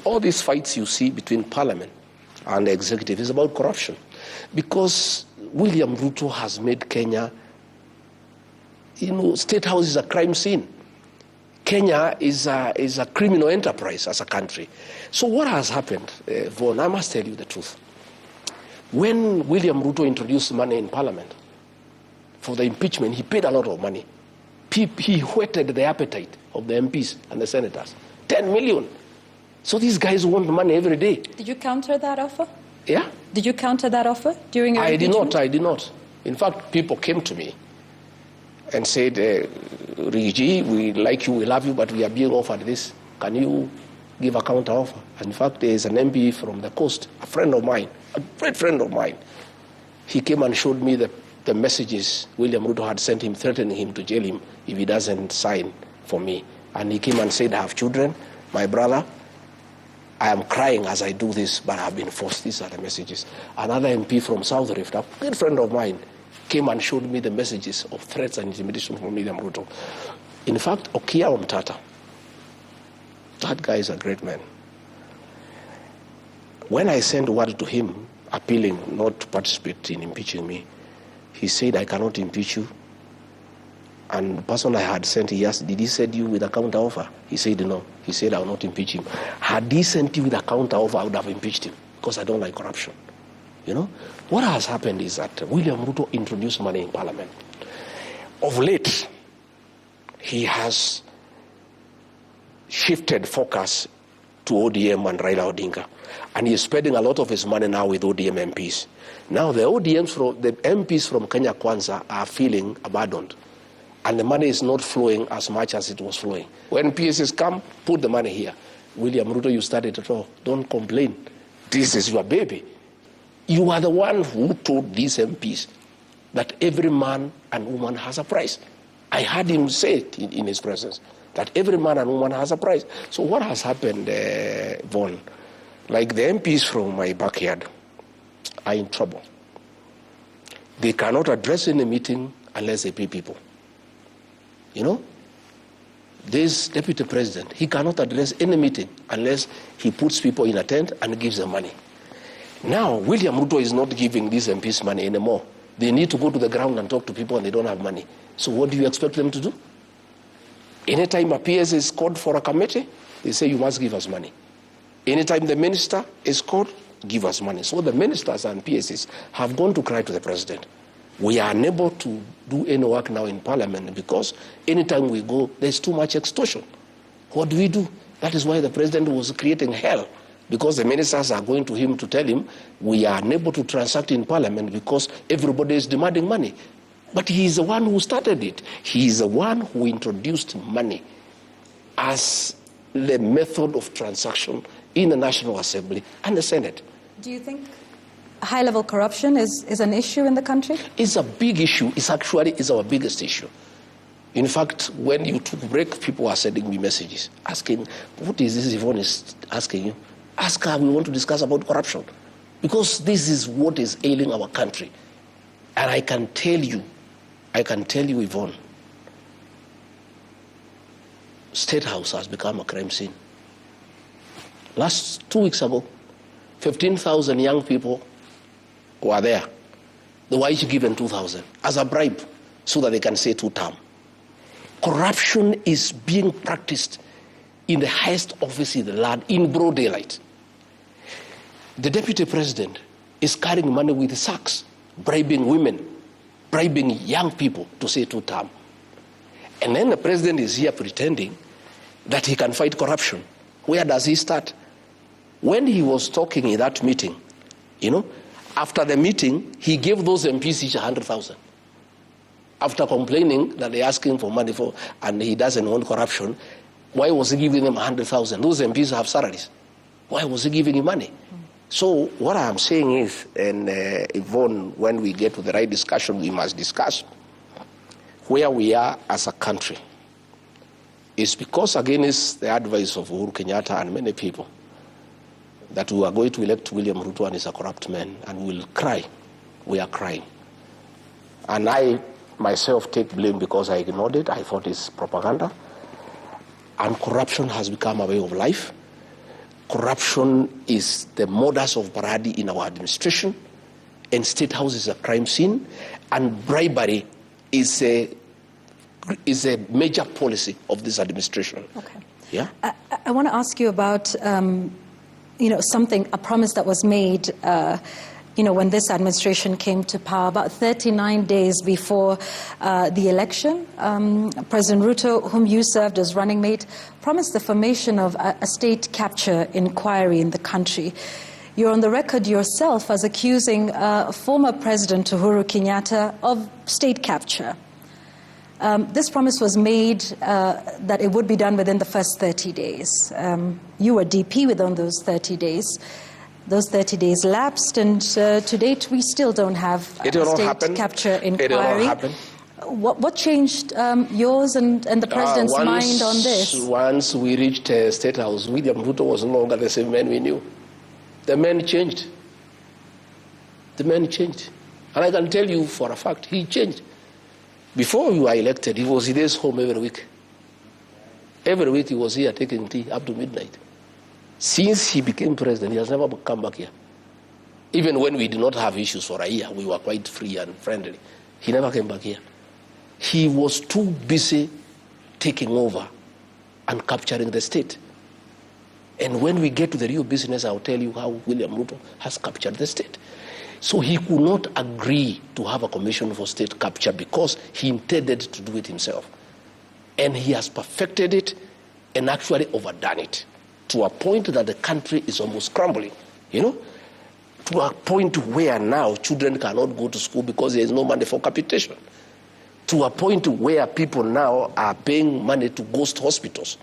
all these fights you see between parliament and the executive is about corruption. Because William Ruto has made Kenya, State House is a crime scene. Kenya is a criminal enterprise as a country. So what has happened, Yvonne, I must tell you the truth. When William Ruto introduced money in parliament for the impeachment, he paid a lot of money. He whetted the appetite of the MPs and the senators. 10 million. So these guys want money every day. Did you counter that offer? Yeah? Did you counter that offer during your impeachment? I did not. In fact, people came to me and said, Rigi, we like you, we love you, but we are being offered this. Can you give a counter offer? And in fact, there is an MP from the coast, a friend of mine, a great friend of mine. He came and showed me the messages William Ruto had sent him, threatening him to jail him if he doesn't sign for me. And he came and said, I have children, my brother, I am crying as I do this, but I have been forced. These are the messages. Another MP from South Rift, a good friend of mine, came and showed me the messages of threats and intimidation from William Ruto. In fact, Okia Omtata, that guy is a great man. When I sent word to him appealing not to participate in impeaching me, he said, I cannot impeach you. And the person I had sent, he asked, did he send you with a counter offer? He said, no. He said, I will not impeach him. Had he sent you with a counter offer, I would have impeached him because I don't like corruption. What has happened is that William Ruto introduced money in parliament. Of late, he has shifted focus to ODM and Raila Odinga. And he is spending a lot of his money now with ODM MPs. Now the MPs from Kenya Kwanza are feeling abandoned. And the money is not flowing as much as it was flowing. When PSs come, put the money here. William Ruto, you started it all. Don't complain. This is your baby. You are the one who told these MPs that every man and woman has a price. I heard him say it in his presence, that every man and woman has a price. So what has happened, Yvonne? Like the MPs from my backyard are in trouble. They cannot address any meeting unless they pay people. This deputy president, he cannot address any meeting unless he puts people in a tent and gives them money. Now, William Ruto is not giving these MPs money anymore. They need to go to the ground and talk to people and they don't have money. So what do you expect them to do? Anytime a PS is called for a committee, they say you must give us money. Anytime the minister is called, give us money. So the ministers and PSs have gone to cry to the president. We are unable to do any work now in parliament because anytime we go, there's too much extortion. What do? That is why the president was creating hell, because the ministers are going to him to tell him, we are unable to transact in parliament because everybody is demanding money. But he is the one who started it. He is the one who introduced money as the method of transaction in the National Assembly and the Senate. Do you think high-level corruption is an issue in the country? It's a big issue. It's our biggest issue. In fact, when you took a break, people are sending me messages asking, what is this Yvonne is asking you? Ask her, we want to discuss about corruption. Because this is what is ailing our country. And I can tell you, Yvonne, State House has become a crime scene. Last 2 weeks ago, 15,000 young people were there. They were each given 2,000 as a bribe so that they can say 2-term. Corruption is being practiced in the highest office in the land in broad daylight. The deputy president is carrying money with sacks, bribing women, bribing young people to say 2-term. And then the president is here pretending that he can fight corruption. Where does he start? When he was talking in that meeting, after the meeting, he gave those MPs each 100,000. After complaining that they're asking for money and he doesn't want corruption, why was he giving them 100,000? Those MPs have salaries. Why was he giving him money? So what I'm saying is, and Yvonne, when we get to the right discussion, we must discuss where we are as a country. It's because against the advice of Uhuru Kenyatta and many people that we are going to elect William Ruto and he's a corrupt man, and we'll cry. We are crying. And I myself take blame because I ignored it. I thought it's propaganda. And corruption has become a way of life. corruption is the modus operandi in our administration, and State House is a crime scene, and bribery is a major policy of this administration. Okay. Yeah. I want to ask you about, a promise that was made, when this administration came to power, about 39 days before the election. President Ruto, whom you served as running mate, promised the formation of a state capture inquiry in the country. You're on the record yourself as accusing former President Uhuru Kenyatta of state capture. This promise was made that it would be done within the first 30 days. You were DP within those 30 days. Those 30 days lapsed, and to date, we still don't have a state capture inquiry. It will not happen. What changed yours and the President's mind on this? Once we reached State House, William Ruto was no longer the same man we knew. The man changed. The man changed. And I can tell you for a fact, he changed. Before we were elected, he was in his home every week. Every week he was here taking tea up to midnight. Since he became president, he has never come back here. Even when we did not have issues for a year, we were quite free and friendly. He never came back here. He was too busy taking over and capturing the state. And when we get to the real business, I'll tell you how William Ruto has captured the state. So he could not agree to have a commission for state capture because he intended to do it himself. And he has perfected it and actually overdone it to a point that the country is almost crumbling, to a point where now children cannot go to school because there is no money for capitation, to a point where people now are paying money to ghost hospitals,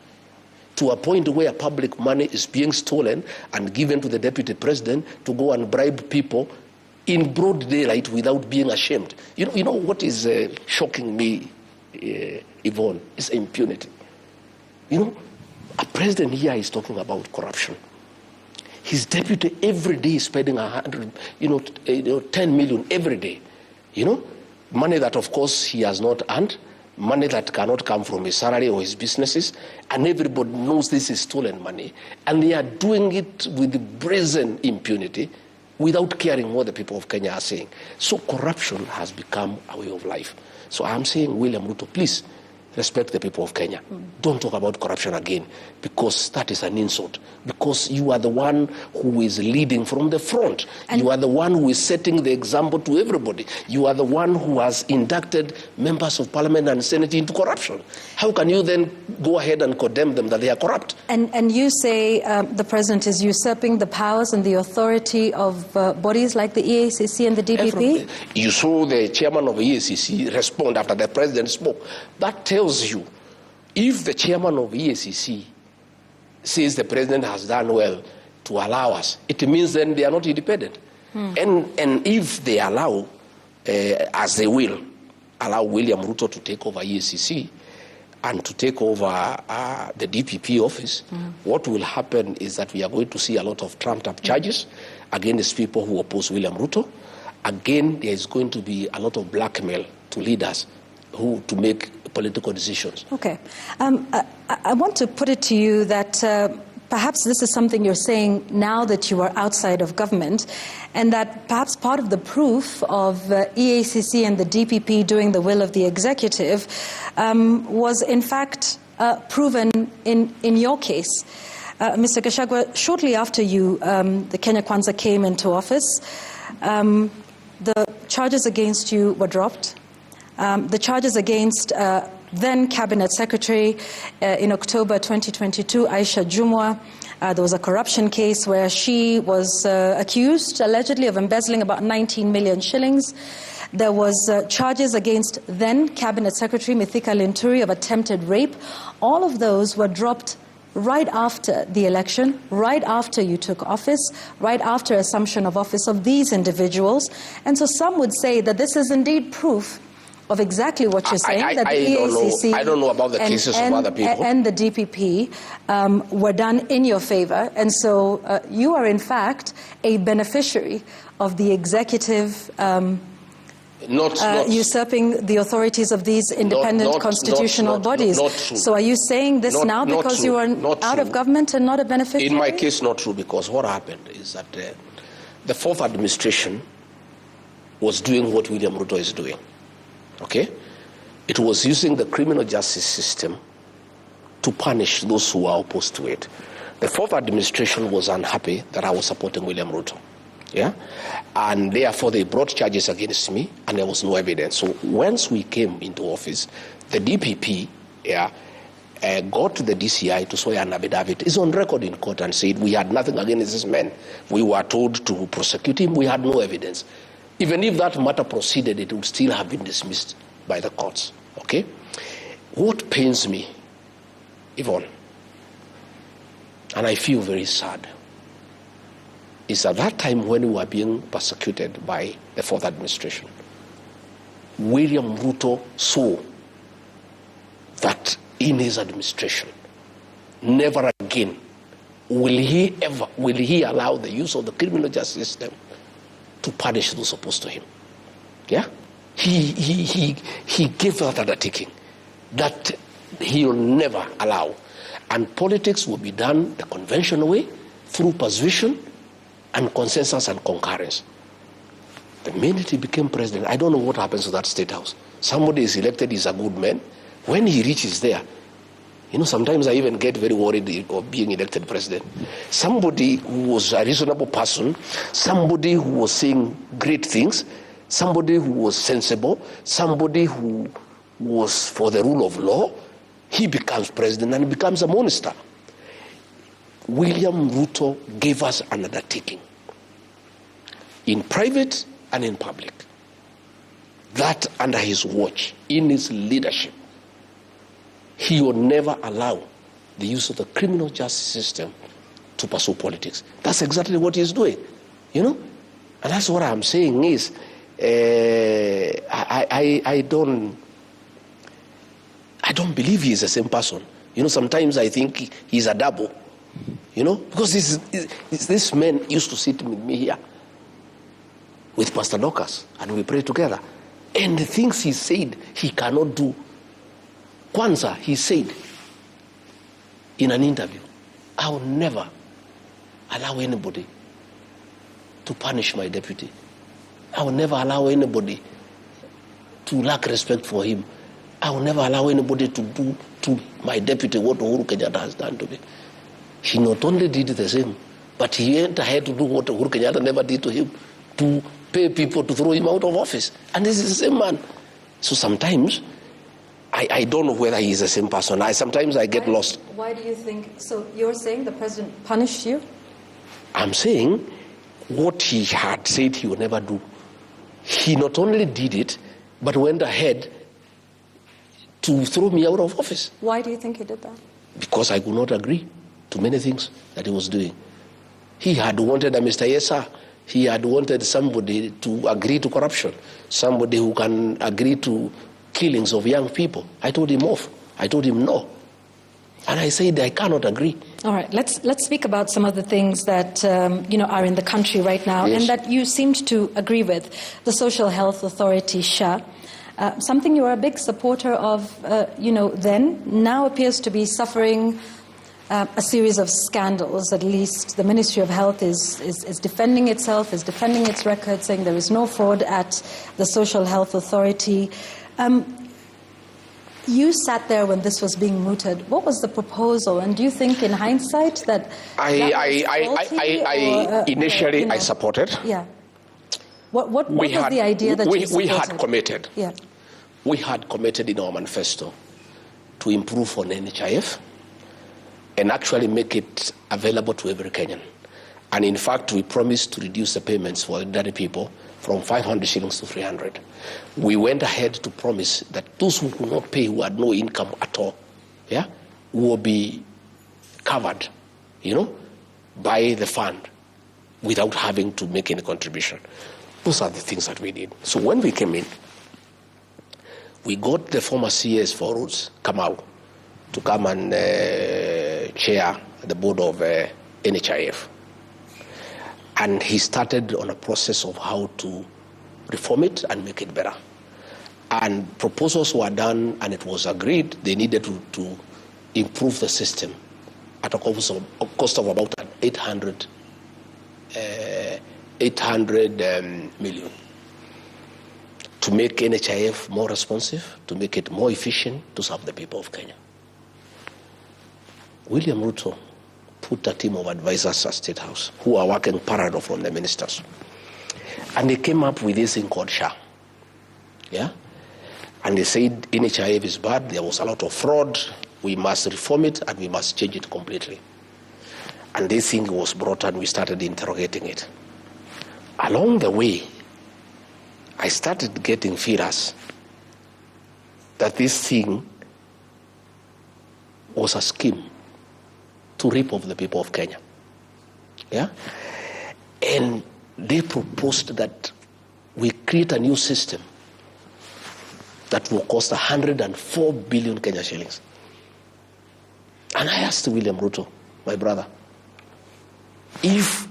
to a point where public money is being stolen and given to the deputy president to go and bribe people in broad daylight without being ashamed. You know what is shocking me, Yvonne, is impunity. A president here is talking about corruption. His deputy every day is spending 10 million every day. Money that of course he has not earned, money that cannot come from his salary or his businesses, and everybody knows this is stolen money. And they are doing it with brazen impunity without caring what the people of Kenya are saying. So corruption has become a way of life. So I'm saying, William Ruto, please respect the people of Kenya. Don't talk about corruption again, because that is an insult. Because you are the one who is leading from the front. And you are the one who is setting the example to everybody. You are the one who has inducted members of parliament and senate into corruption. How can you then go ahead and condemn them that they are corrupt? And you say the president is usurping the powers and the authority of bodies like the EACC and the DPP? You saw the chairman of the EACC respond after the president spoke. That tells you, if the chairman of EACC says the president has done well to allow us, it means then they are not independent. And if they allow, as they will, allow William Ruto to take over EACC and to take over the DPP office, what will happen is that we are going to see a lot of trumped-up charges against people who oppose William Ruto. Again, there is going to be a lot of blackmail to leaders to make political decisions. Okay. I want to put it to you that perhaps this is something you're saying now that you are outside of government, and that perhaps part of the proof of EACC and the DPP doing the will of the executive was in fact proven in your case. Mr. Gachagua, shortly after the Kenya Kwanza came into office, the charges against you were dropped. The charges against then Cabinet Secretary in October 2022, Aisha Jumwa, there was a corruption case where she was accused allegedly of embezzling about 19 million shillings. There was charges against then Cabinet Secretary Mithika Linturi of attempted rape. All of those were dropped right after the election, right after you took office, right after assumption of office of these individuals. And so some would say that this is indeed proof of exactly what you're saying, that the EACC I don't know about the cases of other people. And the DPP were done in your favor. And so you are, in fact, a beneficiary of the executive usurping the authorities of these independent constitutional bodies. Not true. So are you saying this now because you are out of government and not a beneficiary? In my case, not true, because what happened is that the fourth administration was doing what William Ruto is doing. Okay? It was using the criminal justice system to punish those who are opposed to it. The fourth administration was unhappy that I was supporting William Ruto. Yeah? And therefore they brought charges against me and there was no evidence. So once we came into office, the DPP got the DCI to swear an affidavit. It's on record in court and said we had nothing against this man. We were told to prosecute him. We had no evidence. Even if that matter proceeded, it would still have been dismissed by the courts. Okay? What pains me, Yvonne, and I feel very sad, is at that time when we were being persecuted by the fourth administration, William Ruto saw that in his administration, never again will he allow the use of the criminal justice system to punish those opposed to him. Yeah? He gave that undertaking that he will never allow. And politics will be done the conventional way, through persuasion and consensus and concurrence. The minute he became president, I don't know what happens to that state house. Somebody is elected, he's a good man. When he reaches there, sometimes I even get very worried of being elected president. Somebody who was a reasonable person, somebody who was saying great things, somebody who was sensible, somebody who was for the rule of law, he becomes president and becomes a monster. William Ruto gave us an undertaking, in private and in public, that under his watch, in his leadership, he will never allow the use of the criminal justice system to pursue politics. That's exactly what he's doing, And that's what I'm saying is, I don't believe he is the same person. Sometimes I think he's a double, because this man used to sit with me here with Pastor Dorcas and we pray together. And the things he said he cannot do. Kwanza, he said in an interview, I will never allow anybody to punish my deputy. I will never allow anybody to lack respect for him. I will never allow anybody to do to my deputy what Uhuru Kenyatta has done to me. He not only did the same, but he went ahead to do what Uhuru Kenyatta never did to him, to pay people to throw him out of office. And this is the same man. So sometimes, I don't know whether he's the same person. Sometimes I get lost. Why do you think, so you're saying the president punished you? I'm saying what he had said he would never do. He not only did it, but went ahead to throw me out of office. Why do you think he did that? Because I could not agree to many things that he was doing. He had wanted a Mr. Yesa. He had wanted somebody to agree to corruption, somebody who can agree to killings of young people. I told him off. I told him no. And I said I cannot agree. All right, let's speak about some of the things that are in the country right now, yes, and that you seemed to agree with. The Social Health Authority, SHA, something you were a big supporter of, then, now appears to be suffering a series of scandals. At least the Ministry of Health is defending itself, is defending its record, saying there is no fraud at the Social Health Authority. You sat there when this was being mooted. What was the proposal? And do you think, in hindsight, that initially I supported. Yeah. What was the idea that you supported? We had committed. Yeah. We had committed in our manifesto to improve on NHIF and actually make it available to every Kenyan. And in fact, we promised to reduce the payments for elderly people from 500 shillings to 300. We went ahead to promise that those who could not pay, who had no income at all, will be covered, by the fund without having to make any contribution. Those are the things that we did. So when we came in, we got the former CS for roads, Kamau, to come and chair the board of NHIF. And he started on a process of how to reform it and make it better. And proposals were done, and it was agreed they needed to improve the system at a cost of about 800 million. To make NHIF more responsive, to make it more efficient, to serve the people of Kenya. William Ruto put a team of advisors at State House who are working parallel from the ministers. And they came up with this thing called SHA. Yeah? And they said NHIF is bad, there was a lot of fraud, we must reform it and we must change it completely. And this thing was brought and we started interrogating it. Along the way, I started getting fears that this thing was a scheme to rip off the people of Kenya. Yeah? And they proposed that we create a new system that will cost 104 billion Kenya shillings. And I asked William Ruto, my brother, if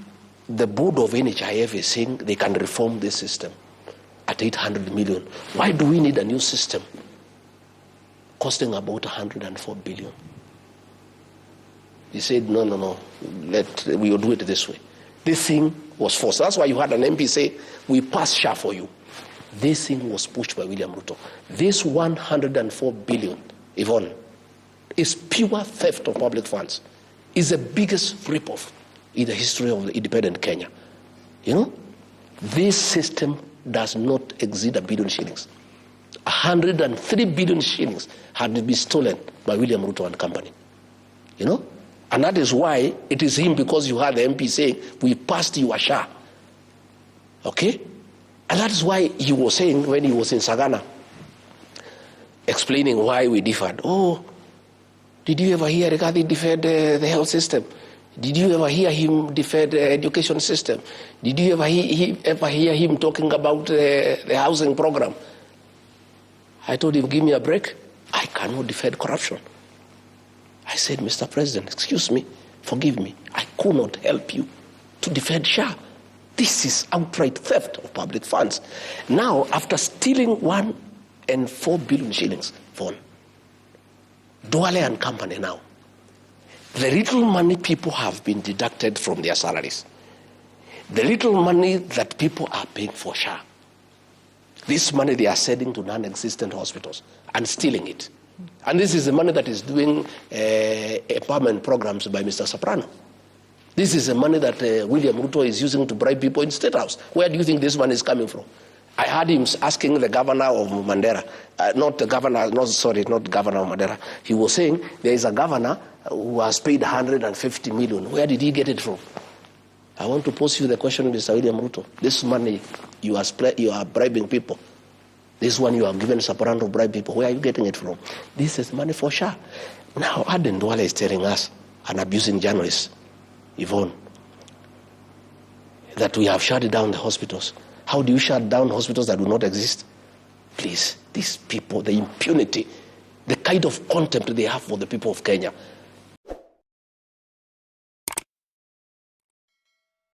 the board of NHIF is saying they can reform this system at 800 million, why do we need a new system costing about 104 billion? He said, no, we will do it this way. This thing was forced. That's why you had an MP say, we pass SHA for you. This thing was pushed by William Ruto. This 104 billion, Yvonne, is pure theft of public funds. It's the biggest rip-off in the history of the independent Kenya. You know, this system does not exceed 1 billion shillings. 103 billion shillings had been stolen by William Ruto and company. You know? And that is why it is him, because you had the MP saying, we passed you a SHA. Okay? And that is why he was saying when he was in Sagana, explaining why we differed. Oh, did you ever hear Rigathi defend the health system? Did you ever hear him defend the education system? Did you ever hear him talking about the housing program? I told him, give me a break. I cannot defend corruption. I said, Mr. President, excuse me, forgive me. I could not help you to defend SHA. This is outright theft of public funds. Now, after stealing 104 billion shillings from Duale and company now, the little money people have been deducted from their salaries, the little money that people are paying for SHA, this money they are sending to non-existent hospitals and stealing it. And this is the money that is doing empowerment programs by Mr. Soprano. This is the money that William Ruto is using to bribe people in State House. Where do you think this money is coming from? I heard him asking the governor of Mandera, not governor of Mandera. He was saying there is a governor who has paid 150 million. Where did he get it from? I want to pose you the question, Mr. William Ruto. This money you are bribing people. This one you have given Soprano to bribe people. Where are you getting it from? This is money for SHA. Now Aden Duale is telling us, and abusing journalists, Yvonne, that we have shut down the hospitals. How do you shut down hospitals that do not exist? Please, these people, the impunity, the kind of contempt they have for the people of Kenya.